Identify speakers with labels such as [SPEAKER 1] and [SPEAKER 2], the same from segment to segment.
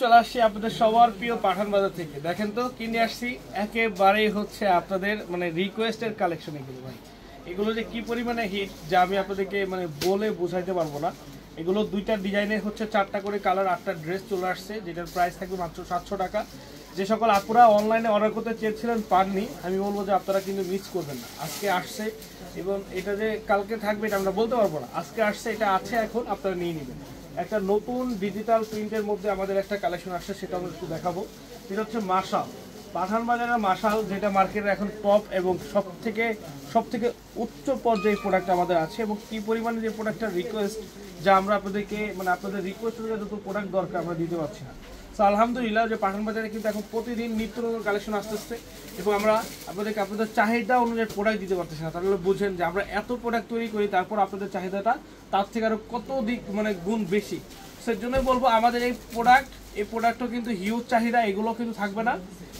[SPEAKER 1] চলে আসছি আপনাদের সবার প্রিয় পাঠান বাজার থেকে। দেখেন তো কিনে আসছি একেবারেই হচ্ছে আপনাদের মানে রিকোয়েস্টের কালেকশন। এগুলো ভাই এগুলো যে কি পরিমাণে হিট যা আমি আপনাদেরকে মানে বলে বোঝাইতে পারবো না। এগুলো দুইটা ডিজাইনের হচ্ছে 4টা করে কালার 8টা ড্রেস চলে আসছে, যেটার প্রাইস থাকবে মাত্র 700 টাকা। যে সকল আপুরা অনলাইনে অর্ডার করতে চেয়েছিলেন পাননি, আমি বলবো যে আপনারা কিন্তু মিস করবেন না। আজকে আসছে এবং এটা যে কালকে থাকবে এটা আমরা বলতে পারবো না। আজকে আসছে, এটা আছে, এখন আপনারা নিয়ে নেবেন। একটা নতুন ডিজিটাল প্রিন্টের মধ্যে আমাদের একটা কালেকশন আসছে, সেটা আমরা একটু দেখাবো। এটা হচ্ছে মাশাল, পাঠান বাজারের মাশাল, যেটা মার্কেটের এখন টপ এবং সবথেকে উচ্চ পর্যায়ে প্রোডাক্ট আমাদের আছে। এবং কি পরিমাণে যে প্রোডাক্টটা রিকোয়েস্ট, যা আমরা আপনাদেরকে মানে আপনাদের রিকোয়েস্ট অনুযায়ী যত প্রোডাক্ট দরকার আমরা দিতে পারছি না। তো আলহামদুলিল্লাহ যে পাঠান বাজারে কিন্তু এখন প্রতিদিন নিত্য নতুন কালেকশন আসতেছে এবং আমরা আপনাদের চাহিদা অনুযায়ী প্রোডাক্ট দিতে পারতেছি না। তাহলে বুঝেন যে আমরা এত প্রোডাক্ট তৈরি করি, তারপর আপনাদের চাহিদাটা তার থেকে আরও কত দিক মানে গুণ বেশি। সেই জন্যই বলবো আমাদের এই প্রোডাক্টও কিন্তু হিউজ চাহিদা, এগুলো কিন্তু থাকবে না।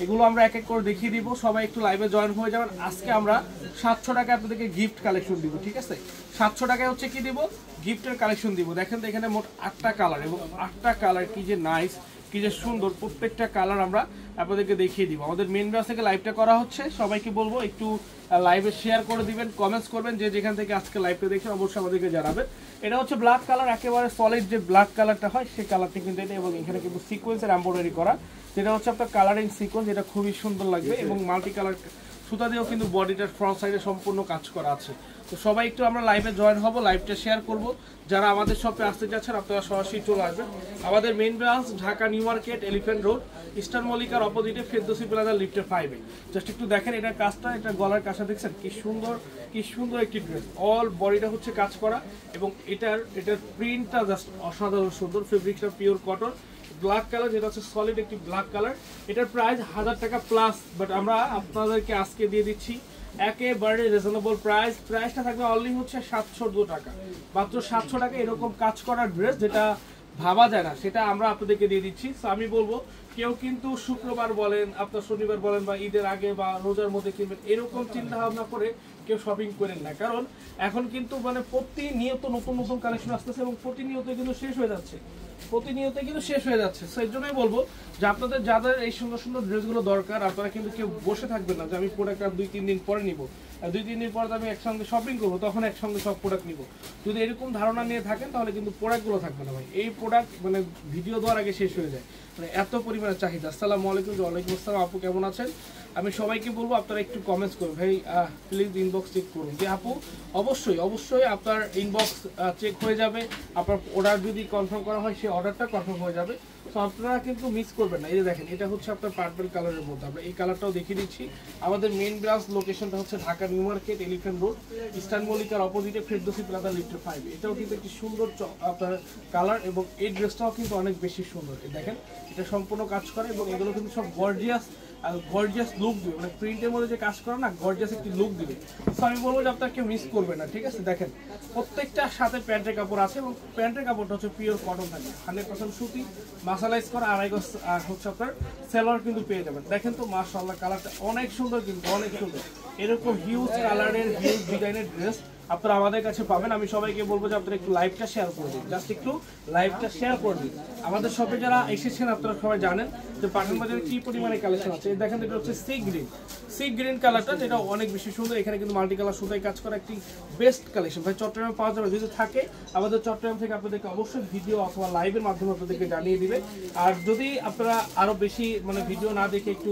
[SPEAKER 1] এগুলো আমরা এক এক করে দেখিয়ে দিব। সবাই একটু লাইভে জয়েন হয়ে যাবেন। আজকে আমরা 700 টাকায় আপনাদেরকে গিফট কালেকশন দিব, ঠিক আছে? 700 টাকায় হচ্ছে কি দিব, গিফটের কালেকশন দিব। দেখেন তো এখানে মোট 8টা কালার এবং 8টা কালার কি যে নাইস, কি যে সুন্দর, প্রত্যেকটা কালার আমরা আপনাদেরকে দেখিয়ে দিব। আমাদের মেন ব্রাঞ্চ থেকে লাইভটা করা হচ্ছে, সবাইকে বলবো একটু লাইভে শেয়ার করে দিবেন, কমেন্টস করবেন, যে যেখান থেকে আজকে লাইভটা দেখছেন অবশ্যই আমাদেরকে জানাবেন। এটা হচ্ছে ব্ল্যাক কালার, একেবারে সলিড যে ব্ল্যাক কালারটা হয় সেই কালারটা কিন্তু এটা, এবং এখানে কিন্তু সিকোয়েন্সের এমব্রয়ডারি করা, যেটা হচ্ছে আপনার কালারিং সিকোয়েন্স, যেটা খুবই সুন্দর লাগবে। এবং মাল্টি কালার সুতা দিয়েও কিন্তু বডিটার ফ্রন্ট সাইডে সম্পূর্ণ কাজ করা আছে। তো সবাই একটু আমরা লাইভে জয়েন হব, লাইভটা শেয়ার করব। যারা আমাদের শপে আসতে যাচ্ছেন আপনারা সরাসরি চলে আসবেন। আমাদের main branch Dhaka New Market, Elephant Road, Eastern মল্লিকার অপোজিটে ফেরদৌসি প্লাজা লিফটের 5-এ। জাস্ট একটু দেখেন এটার কাজটা, এটা গলার কাজটা দেখছেন কি সুন্দর একটি ড্রেস। অল বডিটা হচ্ছে কাজ করা এবং এটার প্রিন্টটা জাস্ট অসাধারণ সুন্দর। ফেব্রিকটা পিওর কটন, ব্ল্যাক কালার, যেটা হচ্ছে সলিড একটি ব্ল্যাক কালার। এটার প্রাইস 1000 টাকা প্লাস, বাট আমরা আপনাদেরকে আজকে দিয়ে দিচ্ছি একেবারে রিজনেবল প্রাইসটা থাকবে অনলি হচ্ছে 702 টাকা, মাত্র 700 টাকা। এরকম কাজ করা ড্রেস যেটা ভাবা যায় না, সেটা আমরা আপনাদেরকে দিয়ে দিচ্ছি। তো আমি বলবো কেউ কিন্তু শুক্রবার বলেন, আপনার শনিবার বলেন, বা ঈদের আগে বা রোজার মধ্যে কিনবেন, এরকম চিন্তা ভাবনা করে কেউ শপিং করেন না। কারণ এখন কিন্তু মানে প্রতিনিয়ত নতুন কালেকশন আসতেছে এবং প্রতিনিয়ত কিন্তু শেষ হয়ে যাচ্ছে। সেই জন্যই বলবো যে আপনাদের যাদের এই সুন্দর ড্রেসগুলো দরকার, আপনারা কিন্তু কেউ বসে থাকবেন না যে আমি প্রোডাক্ট আর 2-3 দিন পরে নিব, 2-3 দিন পরে আমি একসঙ্গে শপিং করবো, তখন একসঙ্গে সব প্রোডাক্ট নিব। যদি এরকম ধারণা নিয়ে থাকেন তাহলে কিন্তু প্রোডাক্টগুলো থাকবে না ভাই। এই প্রোডাক্ট মানে ভিডিও দেওয়ার আগে শেষ হয়ে যায়, মানে এত পরিমাণে চাহিদা। আসসালামু আলাইকুম। ওয়ালাইকুম আসসালাম। আপু কেমন আছেন? আমি সবাইকে বলবো আপনারা একটু কমেন্টস করুন ভাই, প্লিজ ইনবক্স চেক করুন। যে আপু অবশ্যই আপনার ইনবক্স চেক হয়ে যাবে। আপনার অর্ডার যদি কনফার্ম করা হয় সেই অর্ডারটা কনফার্ম হয়ে যাবে। তো আপনারা কিন্তু মিস করবেন না। এই যে দেখেন এটা হচ্ছে আপনার পার্পল কালারের মধ্যে, আমরা এই কালারটাও দেখিয়ে দিচ্ছি। আমাদের মেইন ব্রাঞ্চ লোকেশনটা হচ্ছে Dhaka New Market, Elephant Road, Eastern মল্লিকার অপোজিটে ফেরদৌসি প্লাজা লিফটের 5-এ। এটাও কিন্তু একটি সুন্দর আপনার কালার এবং এই ড্রেসটাও কিন্তু অনেক বেশি সুন্দর। দেখেন এটা সম্পূর্ণ কাজ করে এবং এগুলো কিন্তু সব গর্জিয়াস লুক দিবে, মানে প্রিন্টের মধ্যে যে কাজ করে না, গর্জিয়াস একটি লুক দিবে। তো আমি বলবো যে আপনারা কেউ মিস করবেন না, ঠিক আছে? দেখেন প্রত্যেকটার সাথে প্যান্টের কাপড় আছে এবং প্যান্টের কাপড়টা হচ্ছে পিওর কটন থাকে, 100% সুতি, মাসালাইজ করা, আড়াই গজ হচ্ছে আপনার সেলোয়ার কিন্তু পেয়ে যাবেন। দেখেন তো মাশাআল্লাহ, কালারটা অনেক সুন্দর, কিন্তু অনেক সুন্দর। এরকম হিউজ কালারের হিউজ ডিজাইনের ড্রেস আপনারা আমাদের কাছে পাবেন। আমি সবাইকে বলবো যে আপনারা একটু লাইভটা শেয়ার করে দিন, জাস্ট একটু লাইভটা শেয়ার করে দিন। আমাদের শপে যারা এসেছেন আপনারা সবাই জানেন যে পাঠান বাজারে কি পরিমাণে কালেকশন আছে। দেখেন এটা হচ্ছে সি গ্রিন কালারটা, যেটা অনেক বেশি সুন্দর। এখানে কিন্তু মাল্টি কালার সুতায় কাজ করা একটি বেস্ট কালেকশন ভাই। চট্টগ্রামে পাওয়া যাবে, যদি থাকে আমাদের চট্টগ্রাম থেকে আপনাদেরকে অবশ্যই ভিডিও অথবা লাইভের মাধ্যমে আপনাদেরকে জানিয়ে দিবে। আর যদি আপনারা আরো বেশি মানে ভিডিও না দেখে একটু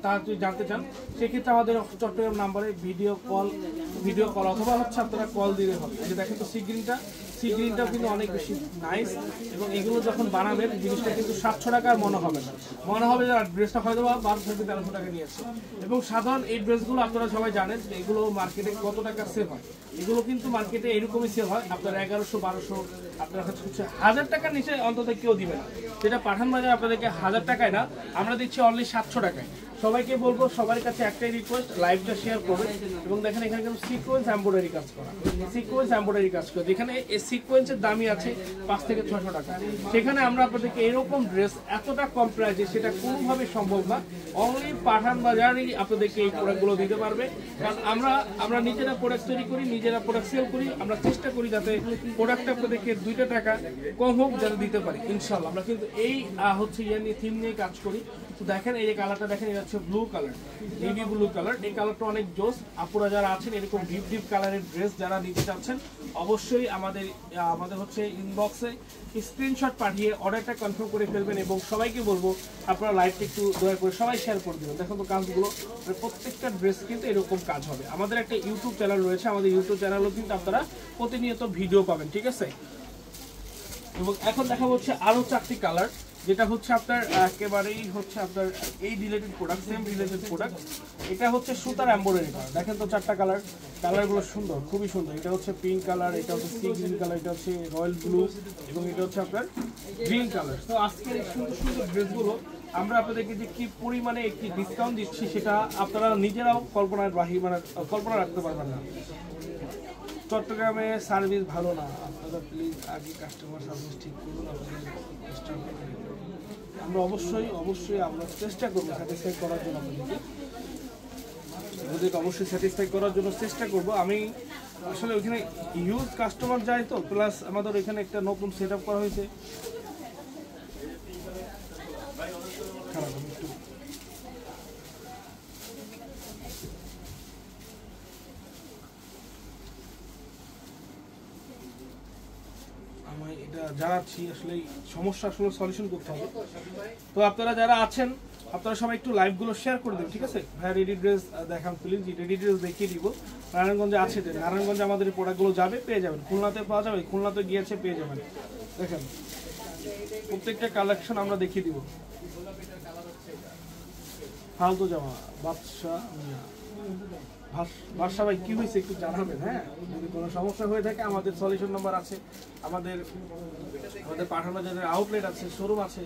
[SPEAKER 1] তাড়াতাড়ি জানতে চান, সেক্ষেত্রে আমাদের চট্টগ্রাম নাম্বারে ভিডিও কল অথবা হচ্ছে আপনারা কল দিলে হবে। এই যে দেখেন তো সি গ্রিনটাও কিন্তু অনেক বেশি নাইস এবং এগুলো যখন বানাবেন জিনিসটা কিন্তু 700 টাকা আর মনে হবে না, মনে হবে যে ড্রেসটা হয়তো 1200-1300 টাকা নিয়েছে। এবং সাধারণ এই ড্রেসগুলো আপনারা সবাই জানেন যে এগুলো মার্কেটে কত টাকা সেল হয়। এগুলো কিন্তু মার্কেটে এরকমই সেল হয় আপনার 1100-1200, আপনার হচ্ছে 1000 টাকার নিচে অন্তত কেউ দিবে না। যেটা পাঠান বাজার আপনাদেরকে 1000 টাকায় না, আমরা দিচ্ছি অনলি 700 টাকায়। সবাইকে বলবো, সবার কাছে একটাই রিকোয়েস্ট, লাইভটা শেয়ার করবেন। এবং দেখেন এখানে কিন্তু সিকোয়েন্স এমব্রয়ডারি কাজ করা, সিকোয়েন্স এমব্রয়ডারি কাজ করা, যেখানে এই সিকোয়েন্সের দামই আছে 5 থেকে 600 টাকা। সেখানে আমরা আপনাদেরকে এরকম ড্রেস এতটা কম প্রাইসে, সেটা কোনোভাবে সম্ভব না। অনলি পাঠান বাজারেই আপনাদেরকে এই প্রোডাক্টগুলো দিতে পারবে। কারণ আমরা নিজেরা প্রোডাক্ট তৈরি করি, নিজেরা প্রোডাক্ট সেল করি। আমরা চেষ্টা করি যাতে প্রোডাক্টটা আপনাদেরকে 2 টাকা কম হোক যাতে দিতে পারি ইনশাল্লাহ। আমরা কিন্তু এই হচ্ছে ইয়ে নিয়ে, থিম নিয়ে কাজ করি। তো দেখেন এই যে কালারটা দেখেন, এটা হচ্ছে blue colour, navy blue colour. এই কালারটা অনেক জোস। আপুরা যারা আছেন এরকম ডিপ ডিপ কালারের ড্রেস যারা নিতে চাচ্ছেন, অবশ্যই আমাদের হচ্ছে ইনবক্সে স্ক্রিনশট পাঠিয়ে অর্ডারটা কনফার্ম করে ফেলবেন। এবং সবাইকে বলবো আপনারা লাইভটা একটু দয়া করে সবাই শেয়ার করে দেবেন। দেখুন তো কাজগুলো, প্রত্যেকটা ড্রেস কিন্তু এরকম কাজ হবে। আমাদের একটা ইউটিউব চ্যানেল রয়েছে, আমাদের ইউটিউব চ্যানেলও কিন্তু আপনারা প্রতিনিয়ত ভিডিও পাবেন, ঠিক আছে। এবং এখন দেখা হচ্ছে আরো 4টি কালার, যেটা হচ্ছে আপনার একেবারেই হচ্ছে আপনার এই related product, same related product. এটা হচ্ছে সুতার এমব্রয়ডারি করা। দেখেন তো 4টা কালার, কালারগুলো সুন্দর, খুবই সুন্দর। এটা হচ্ছে পিঙ্ক কালার, এটা হচ্ছে সি গ্রিন কালার, এটা হচ্ছে রয়্যাল ব্লু, এবং এটা হচ্ছে আপনার গ্রিন কালার। তো আজকের এই সুন্দর সুন্দর ড্রেসগুলো আমরা আপনাদেরকে যে কি পরিমাণে একটি ডিসকাউন্ট দিচ্ছি, সেটা আপনারা নিজেরাও কল্পনা রাখতে পারবেন না। চট্টগ্রামে সার্ভিস ভালো না, আপনারা প্লিজ আগে কাস্টমার সার্ভিস ঠিক করুন। আমরা অবশ্যই আমরা চেষ্টা করবো স্যাটিসফাই করার জন্য, আপনাদেরকে অবশ্যই স্যাটিসফাই করার জন্য চেষ্টা করব। আমি আসলে ওইখানে ইউজ কাস্টমার যায় তো, প্লাস আমাদের এখানে একটা নতুন সেট আপ করা হয়েছে। এটা জানাচ্ছি, আসলে সমস্যা আসলে সলিউশন করতে হবে। তো আপনারা যারা আছেন, আপনারা সবাই একটু লাইভগুলো শেয়ার করে দেন, ঠিক আছে ভাই। রেডি ড্রেস দেখান প্লিজ, রেডি ড্রেস দেখিয়ে দিব। নারায়ণগঞ্জে আছে, নারায়ণগঞ্জে আমাদের প্রোডাক্টগুলো যাবে, পেয়ে যাবেন। খুলনাতে পাওয়া যাবে, খুলনাতে গিয়েছে, পেয়ে যাবেন। দেখেন প্রত্যেকটা কালেকশন আমরা দেখিয়ে দিব। ফালতু জামা বাদশা ভাই কি হয়েছে একটু জানাবেন, হ্যাঁ। যদি কোনো সমস্যা হয়ে থাকে আমাদের সলিউশন নাম্বার আছে, আমাদের পাঠানো যাদের আউটলেট আছে, শোরুম আছে,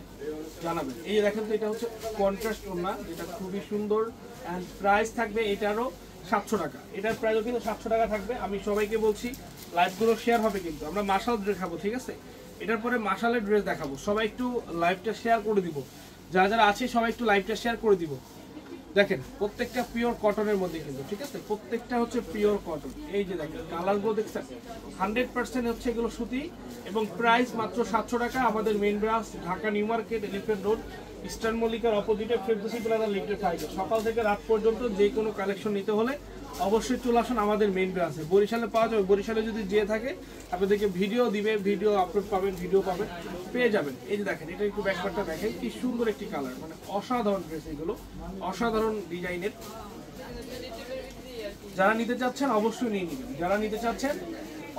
[SPEAKER 1] জানাবেন। এই দেখেন তো, এটা হচ্ছে কন্ট্রাস্ট ওড়না, যেটা খুবই সুন্দর। অ্যান্ড প্রাইস থাকবে এটারও 700 টাকা। এটার প্রাইসও কিন্তু 700 টাকা থাকবে। আমি সবাইকে বলছি লাইভগুলো শেয়ার হবে, কিন্তু আমরা মাশাল দেখাবো, ঠিক আছে। এটার পরে মাশালের ড্রেস দেখাবো। সবাই একটু লাইভটা শেয়ার করে দিব, যারা যারা আছে সবাই একটু লাইভটা শেয়ার করে দিব। দেখেন প্রত্যেকটা পিওর কটনের মধ্যে কিন্তু, ঠিক আছে, প্রত্যেকটা হচ্ছে পিওর কটন। এই যে দেখেন কালারগুলো দেখছেন, 100% হচ্ছে এগুলো সুতি। এবং প্রাইস মাত্র 700 টাকা। আমাদের main branch Dhaka New Market, Elephant Road, Eastern মল্লিকার অপোজিটে ফেরদৌসি প্লাজা লিফটের 5। সকাল থেকে রাত পর্যন্ত যে কোনো কালেকশন নিতে হলে অবশ্যই চলে আসুন আমাদের মেইন ব্রাঞ্চে। বরিশালে পাওয়া যাবে, বরিশালে যদি যেয়ে থাকে আপনাদেরকে ভিডিও দিবে, ভিডিও আপলোড পাবেন, ভিডিও পাবেন, পেয়ে যাবেন। এই যে দেখেন, এটা একটু ব্যাকপার্টটা দেখেন, কি সুন্দর একটি কালার, মানে অসাধারণ ড্রেস, এগুলো অসাধারণ ডিজাইনের। যারা নিতে চাচ্ছেন অবশ্যই নিয়ে নেবেন। যারা নিতে চাচ্ছেন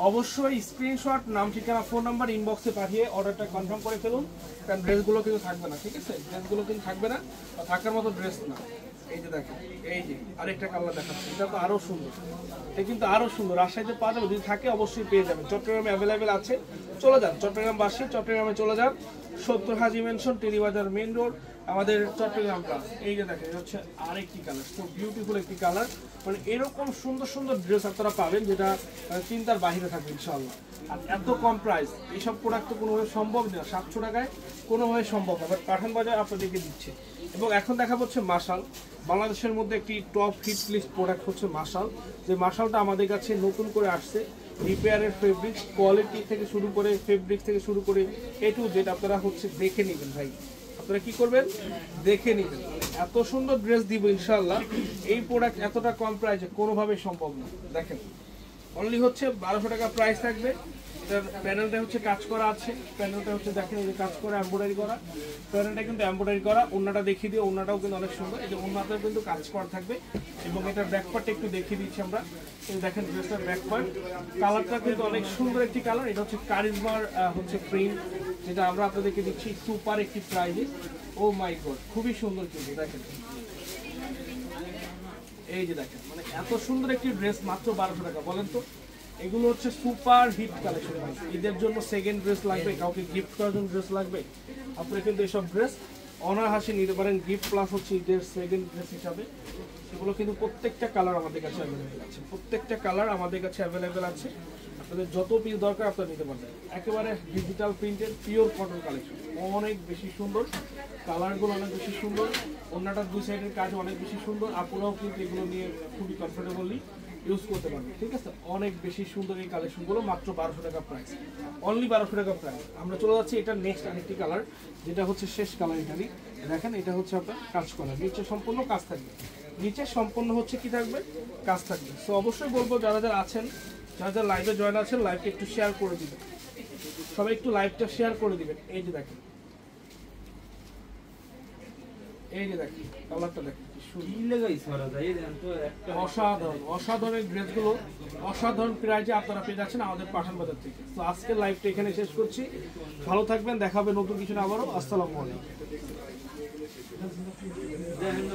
[SPEAKER 1] অবশ্যই স্ক্রিনশট, নাম, ঠিকানা, ফোন নাম্বার ইনবক্সে পাঠিয়ে অর্ডারটা কনফার্ম করে ফেলুন। কারণ ড্রেসগুলো কিন্তু থাকবে না, ঠিক আছে, ড্রেসগুলো কিন্তু থাকবে না, থাকার মতো ড্রেস না। এই যে দেখেন, এই যে আরেকটা কালার দেখাচ্ছে, এটা তো আরো সুন্দর, এটা কিন্তু আরো সুন্দর। রাজশাহীতে পাওয়া যাবে, যদি থাকে অবশ্যই পেয়ে যাবেন। চট্টগ্রামে অ্যাভেলেবেল আছে, চলে যান চট্টগ্রামবাসী, চট্টগ্রামে চলে যান। 70 হাজি মেনশন, টেরিবাজার মেইন রোড, আমাদের চট্টগ্রাম প্লাস। এই যে দেখেন, এটা হচ্ছে আরেকটি কালার, খুব বিউটিফুল একটি কালার। মানে এরকম সুন্দর সুন্দর ড্রেস আপনারা পাবেন, যেটা চিন্তার বাইরে থাকবে ইনশাআল্লাহ। আর এত কম প্রাইস, এইসব প্রোডাক্ট তো কোনোভাবে সম্ভব না, 700 টাকায় কোনোভাবে সম্ভব না। বাট পাঠান বাজার আপনাদেরকে দিচ্ছে। এবং এখন দেখা হচ্ছে মাশাল, বাংলাদেশের মধ্যে একটি টপ হিট লিস্ট প্রোডাক্ট হচ্ছে মাশাল। যে মাশালটা আমাদের কাছে নতুন করে আসছে, রিপেয়ারের ফেব্রিক্স কোয়ালিটি থেকে শুরু করে, ফেব্রিক্স থেকে শুরু করে এ টু জেড আপনারা হচ্ছে দেখে নেবেন ভাই। আপনারা কি করবেন, দেখে নেবেন। এত সুন্দর ড্রেস দিব ইনশাআল্লাহ। এই প্রোডাক্ট এতটা কম প্রাইসে কোনোভাবেই সম্ভব না। দেখেন অনলি হচ্ছে 1200 টাকা প্রাইস থাকবে। এটার প্যানেলটা হচ্ছে কাজ করা আছে, প্যানেলটা হচ্ছে দেখেন এই যে কাজ করা, এমব্রয়ডারি করা, প্যানেলটা কিন্তু এমব্রয়ডারি করা। ওন্নাটা দেখিয়ে দিই, ওন্নাটাও কিন্তু অনেক সুন্দর, এই যে ওন্নাতেও কিন্তু কাজ করা থাকবে। এবং এটার ব্যাকপার্টটা একটু দেখিয়ে দিচ্ছি আমরা। এই দেখেন ড্রেসটার ব্যাকপার্ট, কালারটা কিন্তু অনেক সুন্দর একটি কালার। এটা হচ্ছে কারিজমার হচ্ছে প্রিন্ট, যেটা আমরা আপনাদেরকে দিচ্ছি সুপার একটি প্রাইজে। ও মাই গড, খুবই সুন্দর কিন্তু দেখেন। এই যে দেখেন, মানে এত সুন্দর একটি ড্রেস মাত্র 1200 টাকা। বলেন তো, এগুলো হচ্ছে সুপার হিট কালেকশন। ঈদের জন্য সেকেন্ড ড্রেস লাগবে, কাউকে গিফট করার জন্য ড্রেস লাগবে, আপনারা কিন্তু এইসব ড্রেস অনায়াসে নিতে পারেন, গিফট প্লাস হচ্ছে ঈদের সেকেন্ড ড্রেস হিসাবে। সেগুলো কিন্তু প্রত্যেকটা কালার আমাদের কাছে অ্যাভেলেবেল আছে, প্রত্যেকটা কালার আমাদের কাছে অ্যাভেলেবেল আছে। আপনাদের যত পিস দরকার আপনারা নিতে পারবেন। একেবারে ডিজিটাল প্রিন্টের পিওর কটন কালেকশন, অনেক বেশি সুন্দর, কালারগুলো অনেক বেশি সুন্দর, অন্যটার দুই সাইডের কাজ অনেক বেশি সুন্দর। আপনারাও কিন্তু এগুলো নিয়ে খুবই কমফোর্টেবলি ইউজ করতে পারবেন, ঠিক আছে। অনেক বেশি সুন্দর এই কালেকশনগুলো, মাত্র 1200 টাকা প্রাইস, অনলি 1200 টাকা প্রাইস। আমরা চলে যাচ্ছি এটা নেক্সট আরেকটি কালার, যেটা হচ্ছে শেষ কালার। এখানে দেখেন, এটা হচ্ছে আপনার কাজ করা, নিচে সম্পূর্ণ কাজ থাকবে, নিচে সম্পূর্ণ হচ্ছে কি থাকবে, কাজ থাকবে। সো অবশ্যই বলবো যারা যারা আছেন, যারা যারা লাইভে জয়েন আছেন, লাইভটা একটু শেয়ার করে দিবেন, সবাই একটু লাইভটা শেয়ার করে দিবেন। এই যে দেখেন, এই যে দেখেন কালারটা দেখেন, অসাধারণ অসাধারণ ড্রেসগুলো, অসাধারণ প্রাইজে আপনারা পেয়ে যাচ্ছেন আমাদের পাঠান বাজার থেকে। তো আজকের লাইভটা এখানে শেষ করছি, ভালো থাকবেন, দেখা হবে নতুন কিছু না আবারও। আসসালামু আলাইকুম।